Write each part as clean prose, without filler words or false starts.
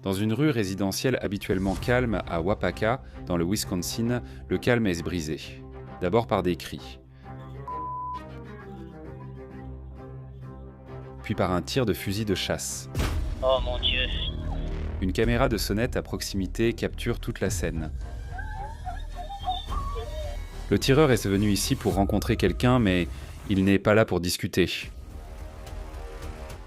Dans une rue résidentielle habituellement calme à Wapaka, dans le Wisconsin, le calme est brisé. D'abord par des cris, puis par un tir de fusil de chasse. Oh mon Dieu. Une caméra de sonnette à proximité capture toute la scène. Le tireur est venu ici pour rencontrer quelqu'un, mais il n'est pas là pour discuter.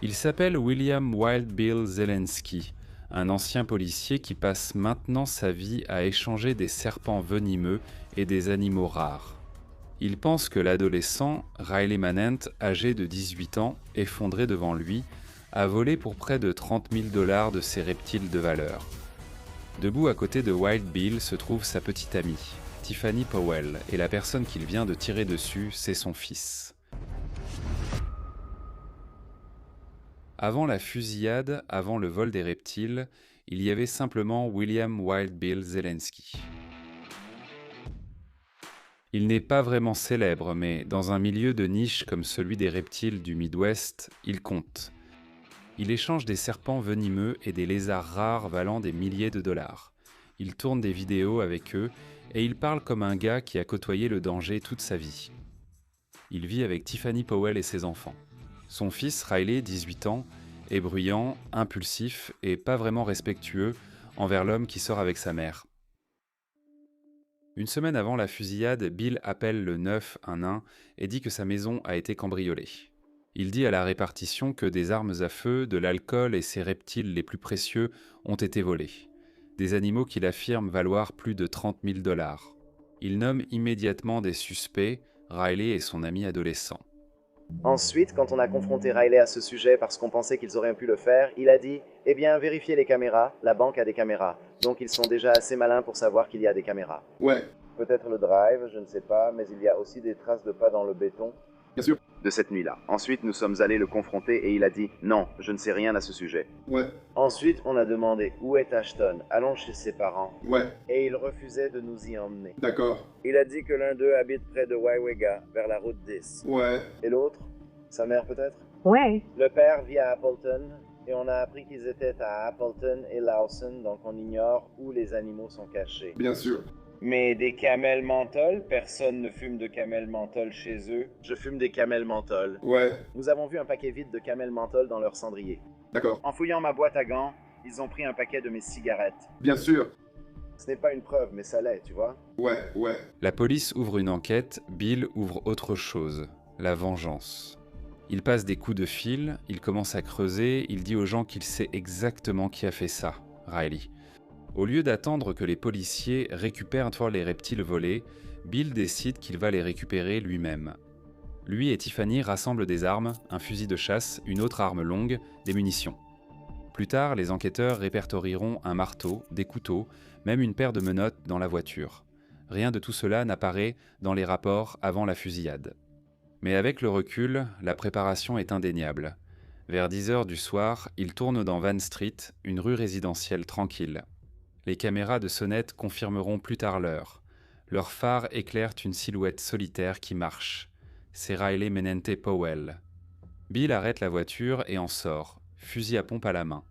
Il s'appelle William Wild Bill Zelensky, un ancien policier qui passe maintenant sa vie à échanger des serpents venimeux et des animaux rares. Il pense que l'adolescent, Riley Manent, âgé de 18 ans, effondré devant lui, a volé pour près de 30 000 $ de ces reptiles de valeur. Debout à côté de Wild Bill se trouve sa petite amie, Tiffany Powell, et la personne qu'il vient de tirer dessus, c'est son fils. Avant la fusillade, avant le vol des reptiles, il y avait simplement William Wild Bill Zelensky. Il n'est pas vraiment célèbre, mais dans un milieu de niche comme celui des reptiles du Midwest, il compte. Il échange des serpents venimeux et des lézards rares valant des milliers de dollars. Il tourne des vidéos avec eux et il parle comme un gars qui a côtoyé le danger toute sa vie. Il vit avec Tiffany Powell et ses enfants. Son fils, Riley, 18 ans, est bruyant, impulsif et pas vraiment respectueux envers l'homme qui sort avec sa mère. Une semaine avant la fusillade, Bill appelle le 911 et dit que sa maison a été cambriolée. Il dit à la répartition que des armes à feu, de l'alcool et ses reptiles les plus précieux ont été volés. Des animaux qu'il affirme valoir plus de 30 000 $. Il nomme immédiatement des suspects, Riley et son ami adolescent. Ensuite, quand on a confronté Riley à ce sujet parce qu'on pensait qu'ils auraient pu le faire, il a dit « Eh bien, vérifiez les caméras, la banque a des caméras. Donc ils sont déjà assez malins pour savoir qu'il y a des caméras. » Ouais, Peut-être le drive, je ne sais pas, mais il y a aussi des traces de pas dans le béton bien sûr. de cette nuit-là. Ensuite, nous sommes allés le confronter et il a dit « Non, je ne sais rien à ce sujet. » Ouais, Ensuite, on a demandé « Où est Ashton? Allons chez ses parents. » ouais, Et il refusait de nous y emmener. d'accord. Il a dit que l'un d'eux habite près de Waiwega, vers la route 10. Ouais, Et l'autre? Sa mère peut-être? Ouais. Le père vit à Appleton, et on a appris qu'ils étaient à Appleton et Lawson, donc on ignore où les animaux sont cachés. bien sûr. Mais des camels menthol? Personne ne fume de camels menthol chez eux. Je fume des camels menthol. Ouais, Nous avons vu un paquet vide de camels menthol dans leur cendrier. d'accord. En fouillant ma boîte à gants, ils ont pris un paquet de mes cigarettes. Bien sûr. Ce n'est pas une preuve, mais ça l'est, tu vois. Ouais, ouais. La police ouvre une enquête, Bill ouvre autre chose, la vengeance. Il passe des coups de fil, il commence à creuser, il dit aux gens qu'il sait exactement qui a fait ça, Riley. Au lieu d'attendre que les policiers récupèrent les reptiles volés, Bill décide qu'il va les récupérer lui-même. Lui et Tiffany rassemblent des armes, un fusil de chasse, une autre arme longue, des munitions. Plus tard, les enquêteurs répertorieront un marteau, des couteaux, même une paire de menottes dans la voiture. Rien de tout cela n'apparaît dans les rapports avant la fusillade. Mais avec le recul, la préparation est indéniable. Vers 10h du soir, ils tournent dans Van Street, une rue résidentielle tranquille. Les caméras de sonnette confirmeront plus tard l'heure. Leurs phares éclairent une silhouette solitaire qui marche. C'est Riley Menente Powell. Bill arrête la voiture et en sort, fusil à pompe à la main.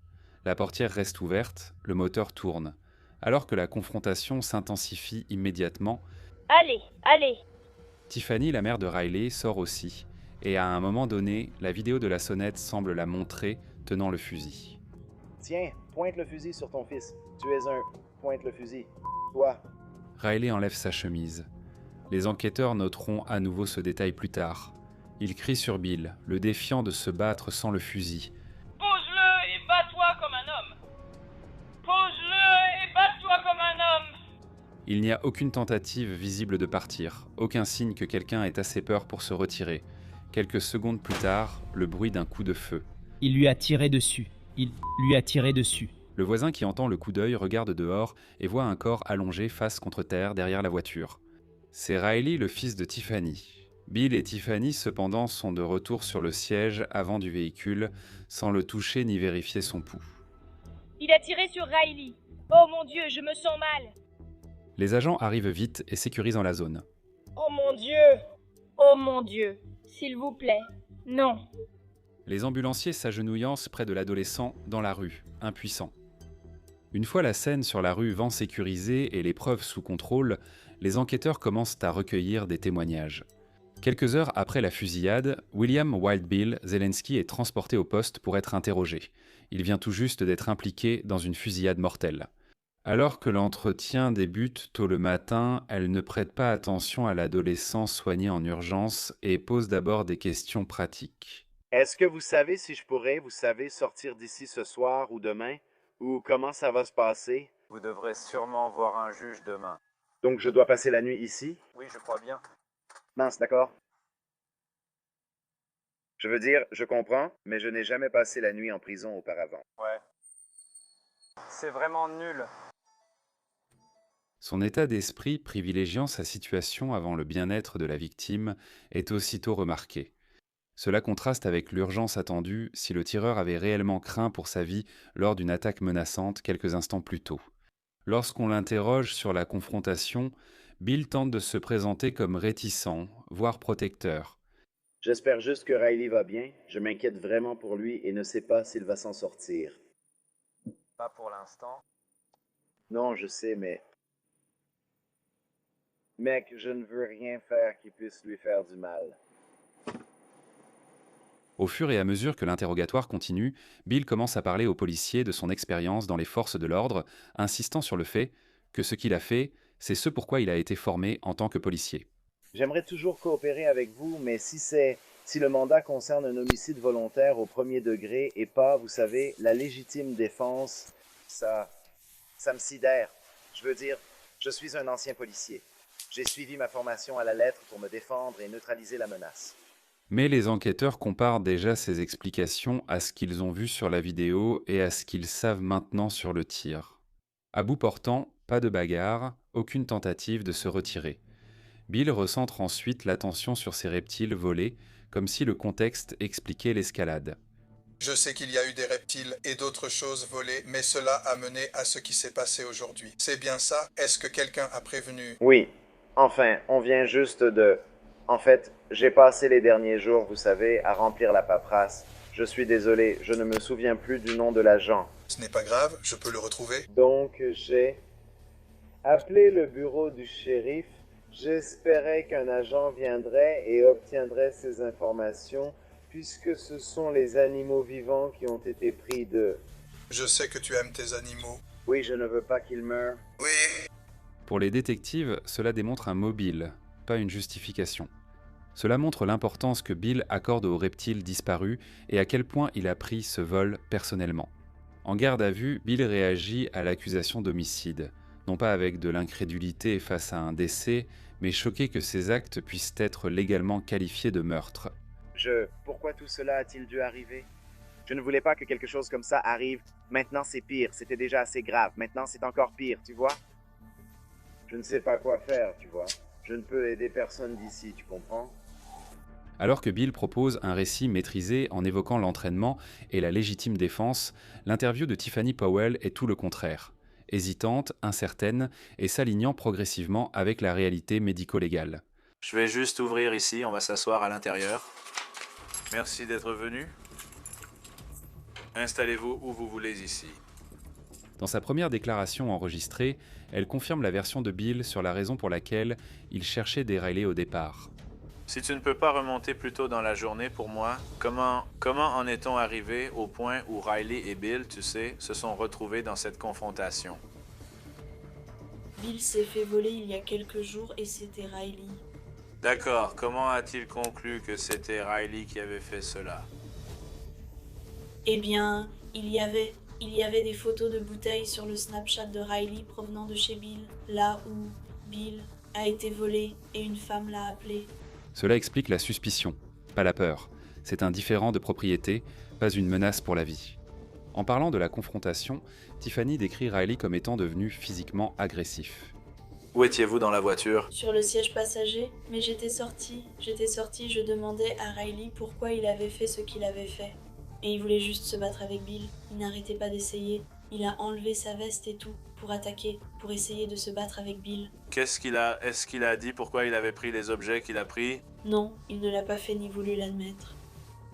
La portière reste ouverte, le moteur tourne. Alors que la confrontation s'intensifie immédiatement, Allez, allez. Tiffany, la mère de Riley, sort aussi. Et à un moment donné, la vidéo de la sonnette semble la montrer tenant le fusil. Tiens, pointe le fusil sur ton fils. Tu es un... Pointe le fusil. Toi. Riley enlève sa chemise. Les enquêteurs noteront à nouveau ce détail plus tard. Il crie sur Bill, le défiant de se battre sans le fusil. Pose-le et bats-toi comme un homme. Pose-le et bats-toi comme un homme. Il n'y a aucune tentative visible de partir, aucun signe que quelqu'un ait assez peur pour se retirer. Quelques secondes plus tard, le bruit d'un coup de feu. Il lui a tiré dessus. Il lui a tiré dessus. Le voisin qui entend le coup d'œil regarde dehors et voit un corps allongé face contre terre derrière la voiture. C'est Riley, le fils de Tiffany. Bill et Tiffany, cependant, sont de retour sur le siège avant du véhicule, sans le toucher ni vérifier son pouls. Il a tiré sur Riley. Oh mon Dieu, je me sens mal. Les agents arrivent vite et sécurisent la zone. Oh mon Dieu. Oh mon Dieu. S'il vous plaît. Non. Les ambulanciers s'agenouillancent près de l'adolescent dans la rue, impuissants. Une fois la scène sur la rue Vent sécurisée et les preuves sous contrôle, les enquêteurs commencent à recueillir des témoignages. Quelques heures après la fusillade, William Wild Bill Zelensky est transporté au poste pour être interrogé. Il vient tout juste d'être impliqué dans une fusillade mortelle. Alors que l'entretien débute tôt le matin, elle ne prête pas attention à l'adolescent soigné en urgence et pose d'abord des questions pratiques. Est-ce que vous savez si je pourrais, vous savez, sortir d'ici ce soir ou demain? Ou comment ça va se passer? Vous devrez sûrement voir un juge demain. Donc je dois passer la nuit ici? Oui, je crois bien. Mince, d'accord. Je veux dire, je comprends, mais je n'ai jamais passé la nuit en prison auparavant. Ouais. C'est vraiment nul. Son état d'esprit, privilégiant sa situation avant le bien-être de la victime, est aussitôt remarqué. Cela contraste avec l'urgence attendue si le tireur avait réellement craint pour sa vie lors d'une attaque menaçante quelques instants plus tôt. Lorsqu'on l'interroge sur la confrontation, Bill tente de se présenter comme réticent, voire protecteur. J'espère juste que Riley va bien. Je m'inquiète vraiment pour lui et ne sais pas s'il va s'en sortir. Pas pour l'instant. Non, je sais, mais... Mec, je ne veux rien faire qui puisse lui faire du mal. Au fur et à mesure que l'interrogatoire continue, Bill commence à parler aux policiers de son expérience dans les forces de l'ordre, insistant sur le fait que ce qu'il a fait, c'est ce pourquoi il a été formé en tant que policier. J'aimerais toujours coopérer avec vous, mais si le mandat concerne un homicide volontaire au premier degré et pas, vous savez, la légitime défense, ça me sidère. Je veux dire, je suis un ancien policier. J'ai suivi ma formation à la lettre pour me défendre et neutraliser la menace. Mais les enquêteurs comparent déjà ces explications à ce qu'ils ont vu sur la vidéo et à ce qu'ils savent maintenant sur le tir. À bout portant, pas de bagarre, aucune tentative de se retirer. Bill recentre ensuite l'attention sur ces reptiles volés, comme si le contexte expliquait l'escalade. Je sais qu'il y a eu des reptiles et d'autres choses volées, mais cela a mené à ce qui s'est passé aujourd'hui. C'est bien ça? Est-ce que quelqu'un a prévenu? Oui, enfin, on vient juste de... En fait, j'ai passé les derniers jours, vous savez, à remplir la paperasse. Je suis désolé, je ne me souviens plus du nom de l'agent. Ce n'est pas grave, je peux le retrouver. Donc, j'ai appelé le bureau du shérif. J'espérais qu'un agent viendrait et obtiendrait ces informations, puisque ce sont les animaux vivants qui ont été pris de... Je sais que tu aimes tes animaux. Oui, je ne veux pas qu'ils meurent. Oui. Pour les détectives, cela démontre un mobile, pas une justification. Cela montre l'importance que Bill accorde aux reptiles disparus et à quel point il a pris ce vol personnellement. En garde à vue, Bill réagit à l'accusation d'homicide, non pas avec de l'incrédulité face à un décès, mais choqué que ces actes puissent être légalement qualifiés de meurtre. Pourquoi tout cela a-t-il dû arriver? Je ne voulais pas que quelque chose comme ça arrive. Maintenant, c'est pire. C'était déjà assez grave. Maintenant, c'est encore pire, tu vois? Je ne sais pas quoi faire, tu vois. Je ne peux aider personne d'ici, tu comprends? Alors que Bill propose un récit maîtrisé en évoquant l'entraînement et la légitime défense, l'interview de Tiffany Powell est tout le contraire. Hésitante, incertaine et s'alignant progressivement avec la réalité médico-légale. Je vais juste ouvrir ici, on va s'asseoir à l'intérieur. Merci d'être venu. Installez-vous où vous voulez ici. Dans sa première déclaration enregistrée, elle confirme la version de Bill sur la raison pour laquelle il cherchait des Riley au départ. Si tu ne peux pas remonter plus tôt dans la journée pour moi, comment en est-on arrivé au point où Riley et Bill, tu sais, se sont retrouvés dans cette confrontation? Bill s'est fait voler il y a quelques jours et c'était Riley. D'accord, comment a-t-il conclu que c'était Riley qui avait fait cela? Eh bien, il y avait des photos de bouteilles sur le Snapchat de Riley provenant de chez Bill, là où Bill a été volé et une femme l'a appelé. Cela explique la suspicion, pas la peur. C'est un différend de propriété, pas une menace pour la vie. En parlant de la confrontation, Tiffany décrit Riley comme étant devenu physiquement agressif. Où étiez-vous dans la voiture? Sur le siège passager, mais j'étais sortie, je demandais à Riley pourquoi il avait fait ce qu'il avait fait. Et il voulait juste se battre avec Bill, il n'arrêtait pas d'essayer. Il a enlevé sa veste et tout, pour attaquer, pour essayer de se battre avec Bill. Est-ce qu'il a dit pourquoi il avait pris les objets qu'il a pris? Non, il ne l'a pas fait ni voulu l'admettre.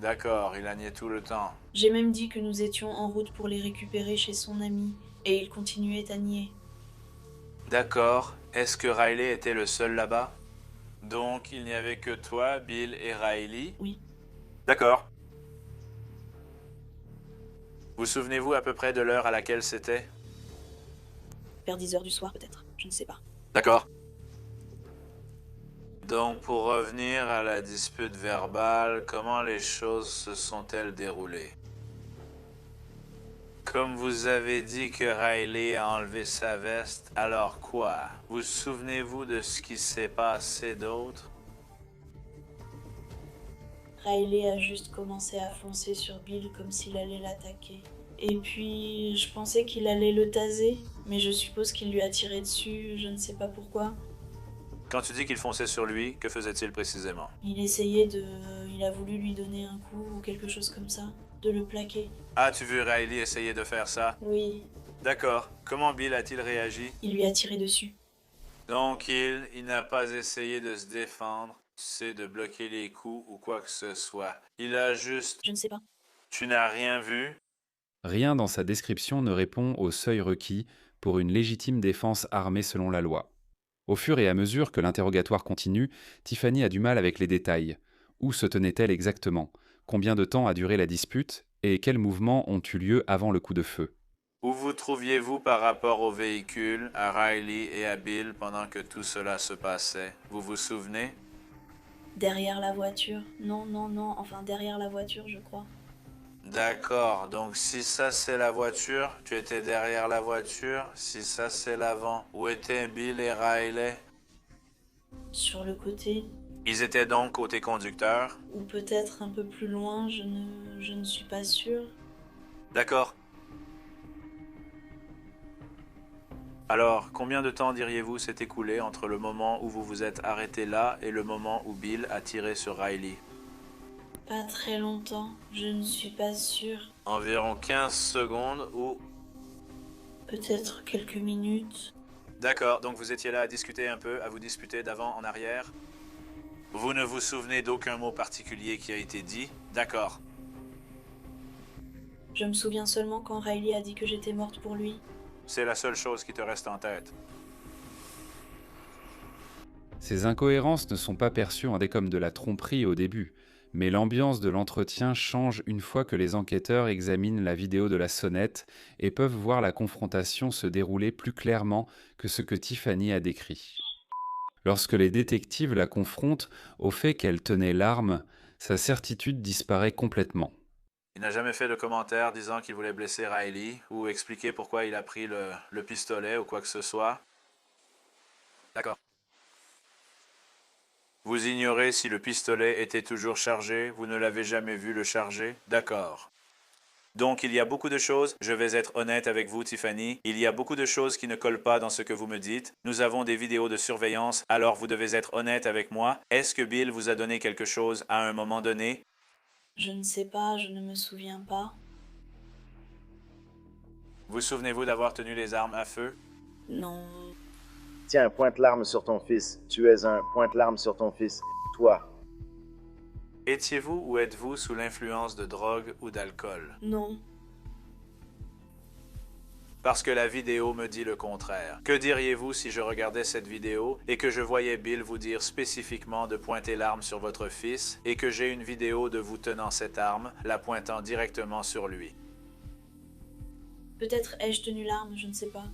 D'accord, il a nié tout le temps. J'ai même dit que nous étions en route pour les récupérer chez son ami, Et il continuait à nier. D'accord. Est-ce que Riley était le seul là-bas? Donc, il n'y avait que toi, Bill et Riley? Oui. D'accord. Vous souvenez-vous à peu près de l'heure à laquelle c'était? Vers 10 heures du soir peut-être, je ne sais pas. D'accord. Donc, pour revenir à la dispute verbale, comment les choses se sont-elles déroulées? Comme vous avez dit que Riley a enlevé sa veste, alors quoi? Vous souvenez-vous de ce qui s'est passé d'autre? Riley a juste commencé à foncer sur Bill comme s'il allait l'attaquer. Et puis, je pensais qu'il allait le taser, mais je suppose qu'il lui a tiré dessus, je ne sais pas pourquoi. Quand tu dis qu'il fonçait sur lui, que faisait-il précisément? Il a voulu lui donner un coup ou quelque chose comme ça, de le plaquer. As-tu vu Riley essayer de faire ça? Oui, D'accord. Comment Bill a-t-il réagi? il lui a tiré dessus. Donc il n'a pas essayé de se défendre, de bloquer les coups ou quoi que ce soit. Il a juste... Je ne sais pas. Tu n'as rien vu? Rien dans sa description ne répond au seuil requis pour une légitime défense armée selon la loi. Au fur et à mesure que l'interrogatoire continue, Tiffany a du mal avec les détails. Où se tenait-elle exactement? Combien de temps a duré la dispute? Et quels mouvements ont eu lieu avant le coup de feu? Où vous trouviez-vous par rapport au véhicule, à Riley et à Bill pendant que tout cela se passait? Vous vous souvenez? Derrière la voiture. Non, enfin derrière la voiture, je crois. D'accord, donc si ça c'est la voiture, tu étais derrière la voiture. Si ça c'est l'avant, où étaient Bill et Riley? Sur le côté, Ils étaient donc côté conducteur. ou peut-être un peu plus loin, je ne suis pas sûre. D'accord. Alors, combien de temps diriez-vous s'est écoulé entre le moment où vous vous êtes arrêté là et le moment où Bill a tiré sur Riley? Pas très longtemps, je ne suis pas sûre. Environ 15 secondes ou... Peut-être quelques minutes. D'accord, donc vous étiez là à discuter un peu, à vous disputer d'avant en arrière. Vous ne vous souvenez d'aucun mot particulier qui a été dit? D'accord. Je me souviens seulement quand Riley a dit que j'étais morte pour lui. C'est la seule chose qui te reste en tête. Ces incohérences ne sont pas perçues en comme de la tromperie au début, mais l'ambiance de l'entretien change une fois que les enquêteurs examinent la vidéo de la sonnette et peuvent voir la confrontation se dérouler plus clairement que ce que Tiffany a décrit. Lorsque les détectives la confrontent au fait qu'elle tenait l'arme, sa certitude disparaît complètement. Il n'a jamais fait de commentaire disant qu'il voulait blesser Riley ou expliquer pourquoi il a pris le pistolet ou quoi que ce soit. D'accord. Vous ignorez si le pistolet était toujours chargé, vous ne l'avez jamais vu le charger? D'accord. Donc il y a beaucoup de choses, je vais être honnête avec vous Tiffany, il y a beaucoup de choses qui ne collent pas dans ce que vous me dites. Nous avons des vidéos de surveillance, alors vous devez être honnête avec moi. Est-ce que Bill vous a donné quelque chose à un moment donné? Je ne sais pas, je ne me souviens pas. Vous souvenez-vous d'avoir tenu les armes à feu? Non. Tiens, pointe l'arme sur ton fils. Tu es un. Pointe l'arme sur ton fils. Toi. Étiez-vous ou êtes-vous sous l'influence de drogue ou d'alcool? Non. Parce que la vidéo me dit le contraire. Que diriez-vous si je regardais cette vidéo et que je voyais Bill vous dire spécifiquement de pointer l'arme sur votre fils et que j'ai une vidéo de vous tenant cette arme, la pointant directement sur lui? Peut-être ai-je tenu l'arme, je ne sais pas.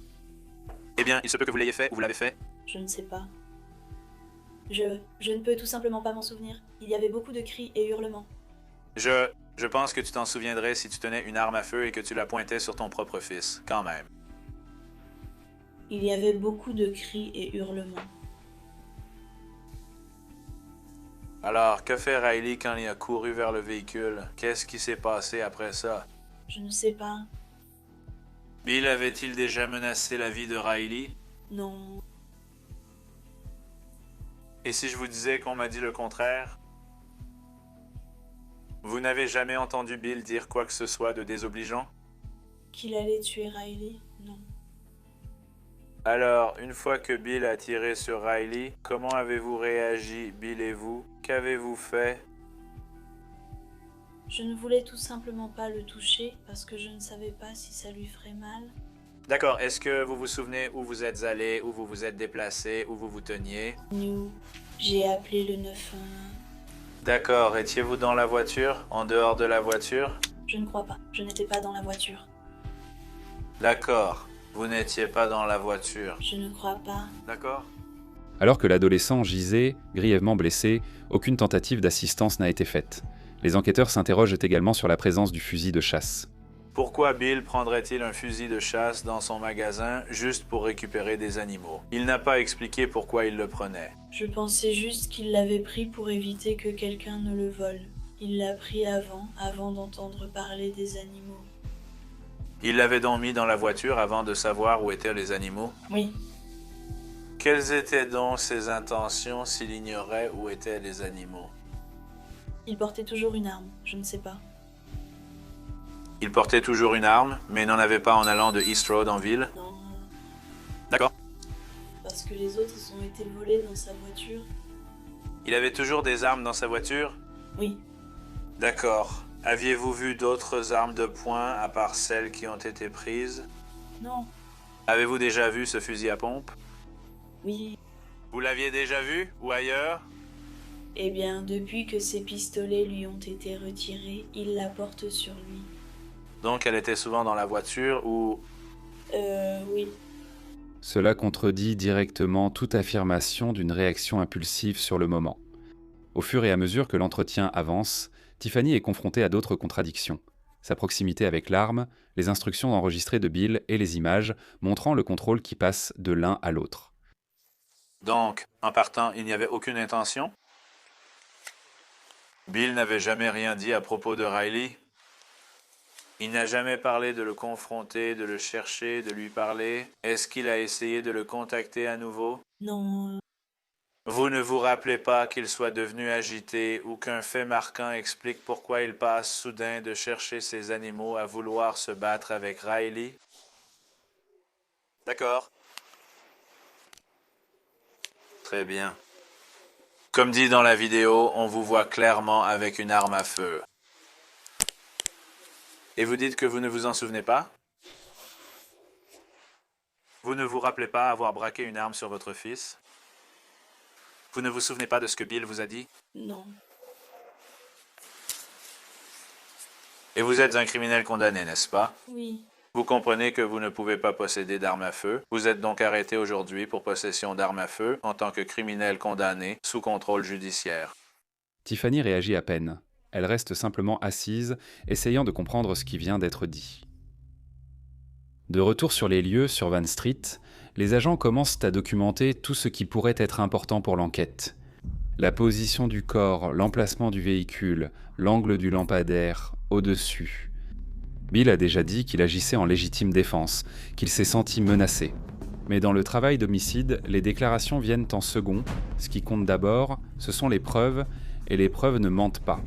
Eh bien, il se peut que vous l'ayez fait ou vous l'avez fait. Je ne sais pas. Je ne peux tout simplement pas m'en souvenir. Il y avait beaucoup de cris et hurlements. Je pense que tu t'en souviendrais si tu tenais une arme à feu et que tu la pointais sur ton propre fils, quand même. Il y avait beaucoup de cris et hurlements. Alors, que fait Riley quand il a couru vers le véhicule? Qu'est-ce qui s'est passé après ça? Je ne sais pas. Bill avait-il déjà menacé la vie de Riley? Non. Et si je vous disais qu'on m'a dit le contraire? Vous n'avez jamais entendu Bill dire quoi que ce soit de désobligeant? Qu'il allait tuer Riley? Non. Alors, une fois que Bill a tiré sur Riley, comment avez-vous réagi, Bill et vous? Qu'avez-vous fait? Je ne voulais tout simplement pas le toucher parce que je ne savais pas si ça lui ferait mal. D'accord, est-ce que vous vous souvenez où vous êtes allé, où vous vous êtes déplacé, où vous vous teniez? J'ai appelé le 911. D'accord, étiez-vous dans la voiture, en dehors de la voiture? Je ne crois pas. Je n'étais pas dans la voiture. D'accord, vous n'étiez pas dans la voiture. Je ne crois pas. D'accord? Alors que l'adolescent gisait, grièvement blessé, aucune tentative d'assistance n'a été faite. Les enquêteurs s'interrogent également sur la présence du fusil de chasse. Pourquoi Bill prendrait-il un fusil de chasse dans son magasin juste pour récupérer des animaux? Il n'a pas expliqué pourquoi il le prenait. Je pensais juste qu'il l'avait pris pour éviter que quelqu'un ne le vole. Il l'a pris avant d'entendre parler des animaux. Il l'avait donc mis dans la voiture avant de savoir où étaient les animaux? Oui. Quelles étaient donc ses intentions s'il ignorait où étaient les animaux? Il portait toujours une arme, je ne sais pas. Il portait toujours une arme, mais n'en avait pas en allant de East Road en ville? Non, D'accord. parce que les autres ont été volés dans sa voiture. Il avait toujours des armes dans sa voiture? Oui. D'accord. Aviez-vous vu d'autres armes de poing à part celles qui ont été prises? Non. Avez-vous déjà vu ce fusil à pompe? Oui. Vous l'aviez déjà vu, ou ailleurs? Eh bien, depuis que ses pistolets lui ont été retirés, il la porte sur lui. Donc elle était souvent dans la voiture, ou... Oui. Cela contredit directement toute affirmation d'une réaction impulsive sur le moment. Au fur et à mesure que l'entretien avance, Tiffany est confrontée à d'autres contradictions. Sa proximité avec l'arme, les instructions enregistrées de Bill et les images montrant le contrôle qui passe de l'un à l'autre. Donc, en partant, il n'y avait aucune intention? Bill n'avait jamais rien dit à propos de Riley? Il n'a jamais parlé de le confronter, de le chercher, de lui parler? Est-ce qu'il a essayé de le contacter à nouveau? Non. Vous ne vous rappelez pas qu'il soit devenu agité ou qu'un fait marquant explique pourquoi il passe soudain de chercher ses animaux à vouloir se battre avec Riley? D'accord. Très bien. Comme dit dans la vidéo, on vous voit clairement avec une arme à feu. Et vous dites que vous ne vous en souvenez pas? Vous ne vous rappelez pas avoir braqué une arme sur votre fils? Vous ne vous souvenez pas de ce que Bill vous a dit? Non. Et vous êtes un criminel condamné, n'est-ce pas? Oui. Vous comprenez que vous ne pouvez pas posséder d'armes à feu. Vous êtes donc arrêté aujourd'hui pour possession d'armes à feu en tant que criminel condamné sous contrôle judiciaire. Tiffany réagit à peine. Elle reste simplement assise, essayant de comprendre ce qui vient d'être dit. De retour sur les lieux, sur Van Street, les agents commencent à documenter tout ce qui pourrait être important pour l'enquête. La position du corps, l'emplacement du véhicule, l'angle du lampadaire, au-dessus. Bill a déjà dit qu'il agissait en légitime défense, qu'il s'est senti menacé. Mais dans le travail d'homicide, les déclarations viennent en second. Ce qui compte d'abord, ce sont les preuves, et les preuves ne mentent pas.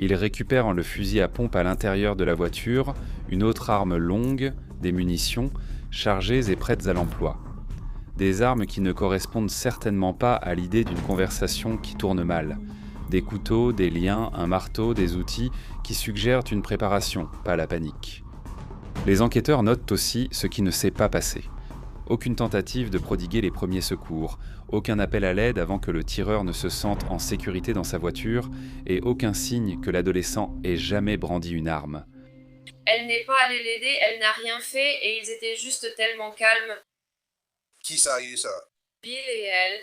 Il récupère le fusil à pompe à l'intérieur de la voiture, une autre arme longue, des munitions, chargées et prêtes à l'emploi. Des armes qui ne correspondent certainement pas à l'idée d'une conversation qui tourne mal. Des couteaux, des liens, un marteau, des outils qui suggèrent une préparation, pas la panique. Les enquêteurs notent aussi ce qui ne s'est pas passé. Aucune tentative de prodiguer les premiers secours, aucun appel à l'aide avant que le tireur ne se sente en sécurité dans sa voiture et aucun signe que l'adolescent ait jamais brandi une arme. Elle n'est pas allée l'aider, elle n'a rien fait et ils étaient juste tellement calmes. Qui ça a eu ça? Bill et elle.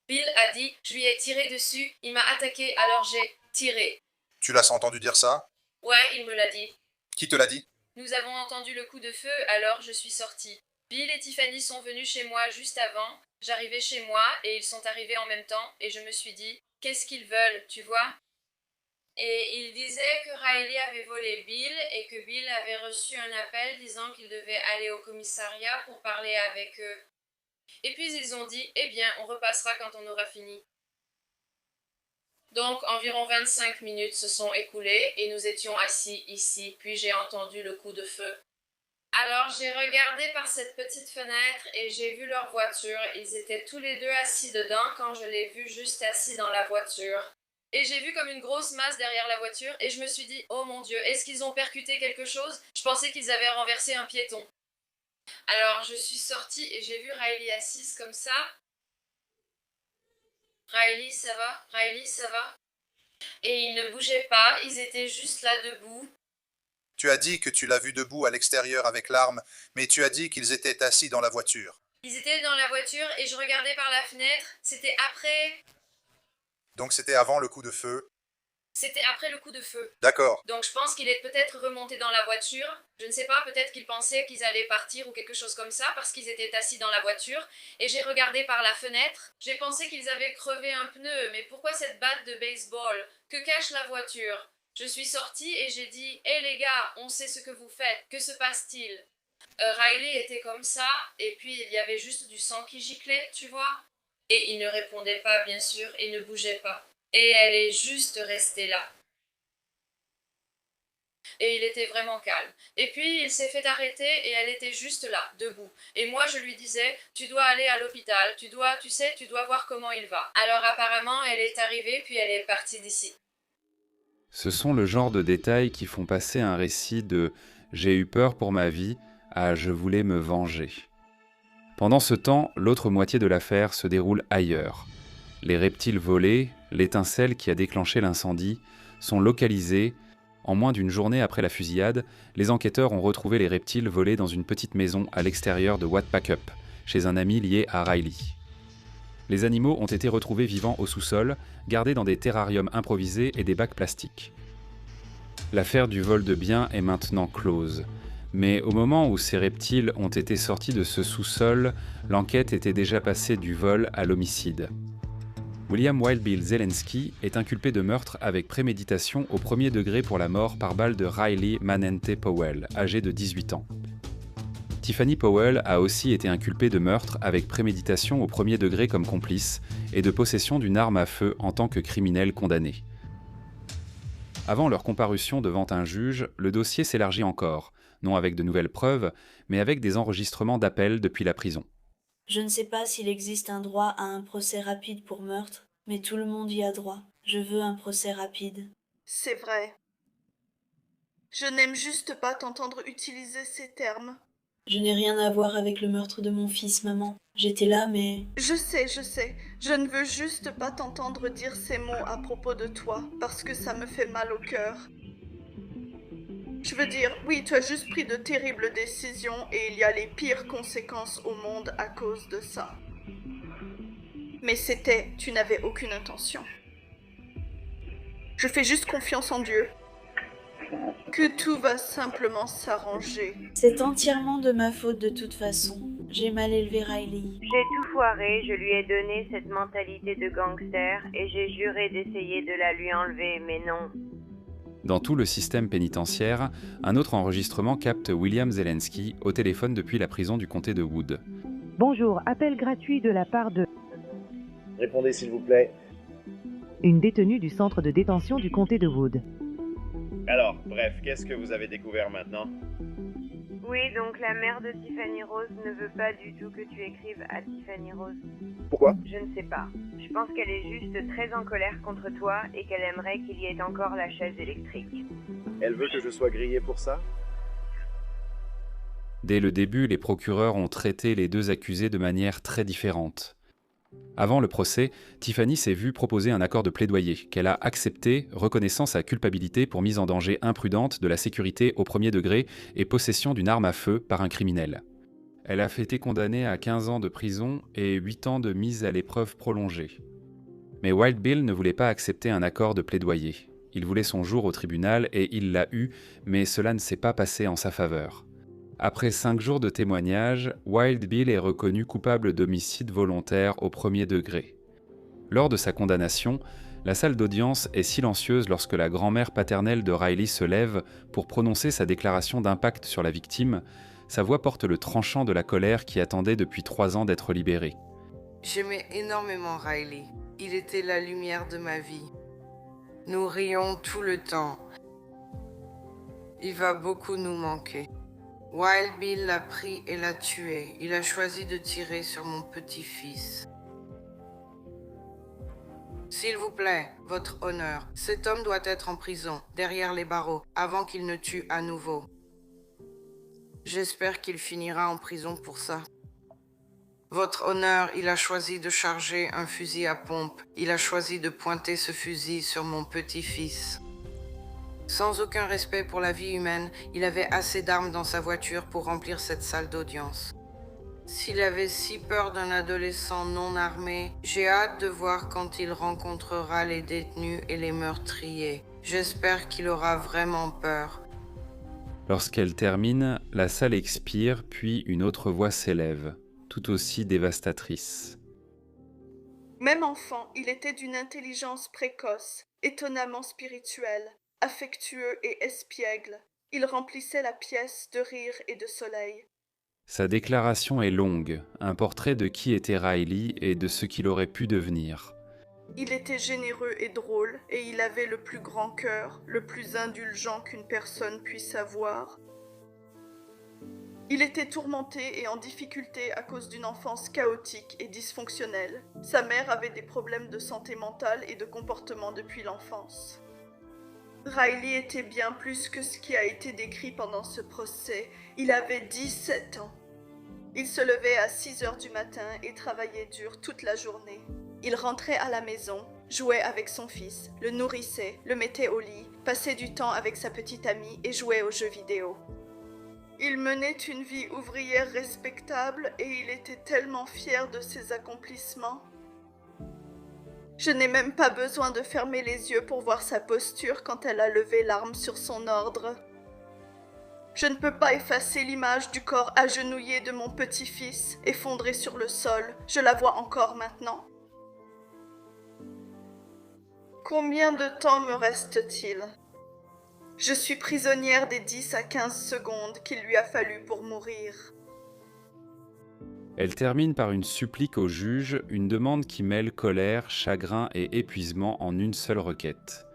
Bill a dit « Je lui ai tiré dessus, il m'a attaqué alors j'ai tiré. Tu l'as entendu dire ça? » Ouais, il me l'a dit. Qui te l'a dit? Nous avons entendu le coup de feu alors je suis sortie. Bill et Tiffany sont venus chez moi juste avant. J'arrivais chez moi et ils sont arrivés en même temps et je me suis dit « Qu'est-ce qu'ils veulent, tu vois ?» Et ils disaient que Riley avait volé Bill et que Bill avait reçu un appel disant qu'il devait aller au commissariat pour parler avec eux. Et puis ils ont dit « Eh bien, on repassera quand on aura fini. » Donc environ 25 minutes se sont écoulées et nous étions assis ici, puis j'ai entendu le coup de feu. Alors j'ai regardé par cette petite fenêtre et j'ai vu leur voiture. Ils étaient tous les deux assis dedans quand je l'ai vu juste assis dans la voiture. et j'ai vu comme une grosse masse derrière la voiture et je me suis dit « Oh mon Dieu, est-ce qu'ils ont percuté quelque chose ?» Je pensais qu'ils avaient renversé un piéton. Alors je suis sortie et j'ai vu Riley assise comme ça. « Riley, ça va? Riley, ça va ?» Et ils ne bougeaient pas, ils étaient juste là debout. Tu as dit que tu l'as vu debout à l'extérieur avec l'arme, mais tu as dit qu'ils étaient assis dans la voiture. Ils étaient dans la voiture et je regardais par la fenêtre. C'était après... Donc c'était avant le coup de feu. C'était après le coup de feu. D'accord. Donc je pense qu'il est peut-être remonté dans la voiture. Je ne sais pas, peut-être qu'il pensait qu'ils allaient partir ou quelque chose comme ça parce qu'ils étaient assis dans la voiture. Et j'ai regardé par la fenêtre. J'ai pensé qu'ils avaient crevé un pneu. Mais pourquoi cette batte de baseball? Que cache la voiture? Je suis sortie et j'ai dit « Hé les gars, on sait ce que vous faites. Que se passe-t-il ?» Riley était comme ça et puis il y avait juste du sang qui giclait, tu vois. Et il ne répondait pas, bien sûr, et ne bougeait pas. Et elle est juste restée là. Et il était vraiment calme. Et puis il s'est fait arrêter et elle était juste là, debout. Et moi je lui disais, tu dois aller à l'hôpital, tu dois voir comment il va. Alors apparemment elle est arrivée puis elle est partie d'ici. Ce sont le genre de détails qui font passer un récit de « j'ai eu peur pour ma vie » à « je voulais me venger ». Pendant ce temps, l'autre moitié de l'affaire se déroule ailleurs. Les reptiles volés, l'étincelle qui a déclenché l'incendie, sont localisés. En moins d'une journée après la fusillade, les enquêteurs ont retrouvé les reptiles volés dans une petite maison à l'extérieur de Wat Pacup, chez un ami lié à Riley. Les animaux ont été retrouvés vivants au sous-sol, gardés dans des terrariums improvisés et des bacs plastiques. L'affaire du vol de biens est maintenant close. Mais au moment où ces reptiles ont été sortis de ce sous-sol, l'enquête était déjà passée du vol à l'homicide. William Wild Bill Zelensky est inculpé de meurtre avec préméditation au premier degré pour la mort par balle de Riley Manente Powell, âgé de 18 ans. Tiffany Powell a aussi été inculpée de meurtre avec préméditation au premier degré comme complice et de possession d'une arme à feu en tant que criminelle condamnée. Avant leur comparution devant un juge, le dossier s'élargit encore, non avec de nouvelles preuves, mais avec des enregistrements d'appels depuis la prison. Je ne sais pas s'il existe un droit à un procès rapide pour meurtre, mais tout le monde y a droit. Je veux un procès rapide. C'est vrai. Je n'aime juste pas t'entendre utiliser ces termes. Je n'ai rien à voir avec le meurtre de mon fils, maman. J'étais là, mais... Je sais. Je ne veux juste pas t'entendre dire ces mots à propos de toi, parce que ça me fait mal au cœur. Je veux dire, oui, tu as juste pris de terribles décisions et il y a les pires conséquences au monde à cause de ça. Mais tu n'avais aucune intention. Je fais juste confiance en Dieu. Que tout va simplement s'arranger. C'est entièrement de ma faute de toute façon. J'ai mal élevé Riley. J'ai tout foiré, je lui ai donné cette mentalité de gangster et j'ai juré d'essayer de la lui enlever, mais non. Dans tout le système pénitentiaire, un autre enregistrement capte William Zelensky au téléphone depuis la prison du comté de Wood. Bonjour, appel gratuit de la part de... Répondez s'il vous plaît. Une détenue du centre de détention du comté de Wood. Alors, bref, qu'est-ce que vous avez découvert maintenant? Oui, donc la mère de Tiffany Rose ne veut pas du tout que tu écrives à Tiffany Rose. Pourquoi? Je ne sais pas. Je pense qu'elle est juste très en colère contre toi et qu'elle aimerait qu'il y ait encore la chaise électrique. Elle veut que je sois grillé pour ça? Dès le début, les procureurs ont traité les deux accusés de manière très différente. Avant le procès, Tiffany s'est vue proposer un accord de plaidoyer qu'elle a accepté, reconnaissant sa culpabilité pour mise en danger imprudente de la sécurité au premier degré et possession d'une arme à feu par un criminel. Elle a été condamnée à 15 ans de prison et 8 ans de mise à l'épreuve prolongée. Mais Wild Bill ne voulait pas accepter un accord de plaidoyer. Il voulait son jour au tribunal et il l'a eu, mais cela ne s'est pas passé en sa faveur. Après 5 jours de témoignage, Wild Bill est reconnu coupable d'homicide volontaire au premier degré. Lors de sa condamnation, la salle d'audience est silencieuse lorsque la grand-mère paternelle de Riley se lève pour prononcer sa déclaration d'impact sur la victime. Sa voix porte le tranchant de la colère qui attendait depuis 3 ans d'être libérée. J'aimais énormément Riley. Il était la lumière de ma vie. Nous rions tout le temps. Il va beaucoup nous manquer. Wild Bill l'a pris et l'a tué. Il a choisi de tirer sur mon petit-fils. S'il vous plaît, votre honneur, cet homme doit être en prison, derrière les barreaux, avant qu'il ne tue à nouveau. J'espère qu'il finira en prison pour ça. Votre honneur, il a choisi de charger un fusil à pompe. Il a choisi de pointer ce fusil sur mon petit-fils. Sans aucun respect pour la vie humaine, il avait assez d'armes dans sa voiture pour remplir cette salle d'audience. S'il avait si peur d'un adolescent non armé, j'ai hâte de voir quand il rencontrera les détenus et les meurtriers. J'espère qu'il aura vraiment peur. Lorsqu'elle termine, la salle expire, puis une autre voix s'élève, tout aussi dévastatrice. Même enfant, il était d'une intelligence précoce, étonnamment spirituelle, affectueux et espiègle. Il remplissait la pièce de rire et de soleil. Sa déclaration est longue, un portrait de qui était Riley et de ce qu'il aurait pu devenir. Il était généreux et drôle, et il avait le plus grand cœur, le plus indulgent qu'une personne puisse avoir. Il était tourmenté et en difficulté à cause d'une enfance chaotique et dysfonctionnelle. Sa mère avait des problèmes de santé mentale et de comportement depuis l'enfance. Riley était bien plus que ce qui a été décrit pendant ce procès. Il avait 17 ans. Il se levait à 6 heures du matin et travaillait dur toute la journée. Il rentrait à la maison, jouait avec son fils, le nourrissait, le mettait au lit, passait du temps avec sa petite amie et jouait aux jeux vidéo. Il menait une vie ouvrière respectable et il était tellement fier de ses accomplissements. Je n'ai même pas besoin de fermer les yeux pour voir sa posture quand elle a levé l'arme sur son ordre. Je ne peux pas effacer l'image du corps agenouillé de mon petit-fils, effondré sur le sol. Je la vois encore maintenant. Combien de temps me reste-t-il ? Je suis prisonnière des 10 à 15 secondes qu'il lui a fallu pour mourir. Elle termine par une supplique au juge, une demande qui mêle colère, chagrin et épuisement en une seule requête.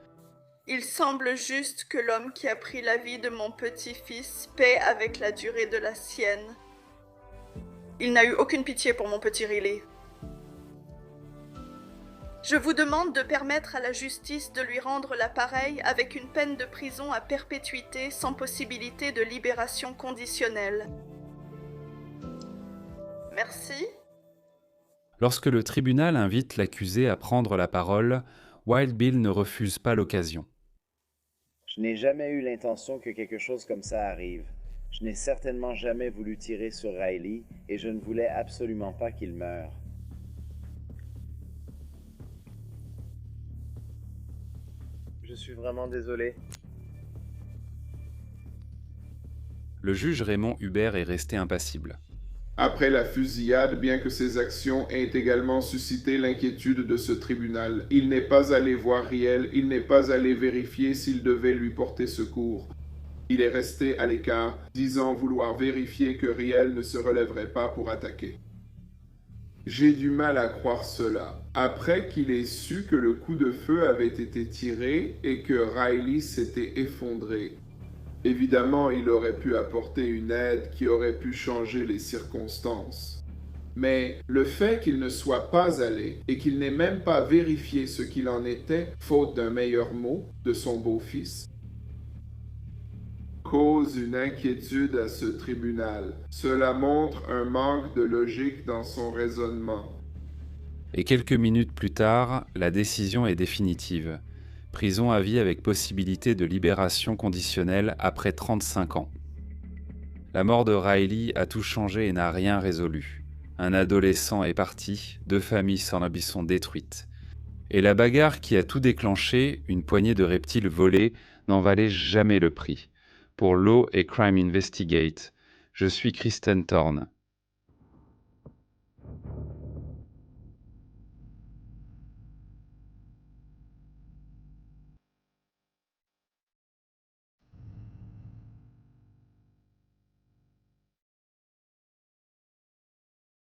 Il semble juste que l'homme qui a pris la vie de mon petit-fils paie avec la durée de la sienne. Il n'a eu aucune pitié pour mon petit Riley. Je vous demande de permettre à la justice de lui rendre l'appareil avec une peine de prison à perpétuité sans possibilité de libération conditionnelle. Merci. Lorsque le tribunal invite l'accusé à prendre la parole, Wild Bill ne refuse pas l'occasion. Je n'ai jamais eu l'intention que quelque chose comme ça arrive. Je n'ai certainement jamais voulu tirer sur Riley et je ne voulais absolument pas qu'il meure. Je suis vraiment désolé. Le juge Raymond Hubert est resté impassible. Après la fusillade, bien que ses actions aient également suscité l'inquiétude de ce tribunal, il n'est pas allé voir Riel, il n'est pas allé vérifier s'il devait lui porter secours. Il est resté à l'écart, disant vouloir vérifier que Riel ne se relèverait pas pour attaquer. J'ai du mal à croire cela. Après qu'il ait su que le coup de feu avait été tiré et que Riley s'était effondré. Évidemment, il aurait pu apporter une aide qui aurait pu changer les circonstances. Mais le fait qu'il ne soit pas allé et qu'il n'ait même pas vérifié ce qu'il en était, faute d'un meilleur mot, de son beau-fils, cause une inquiétude à ce tribunal. Cela montre un manque de logique dans son raisonnement. Et quelques minutes plus tard, la décision est définitive. Prison à vie avec possibilité de libération conditionnelle après 35 ans. La mort de Riley a tout changé et n'a rien résolu. Un adolescent est parti, 2 familles sans abri sont détruites. Et la bagarre qui a tout déclenché, une poignée de reptiles volés, n'en valait jamais le prix. Pour Law et Crime Investigate, je suis Kristen Thorne.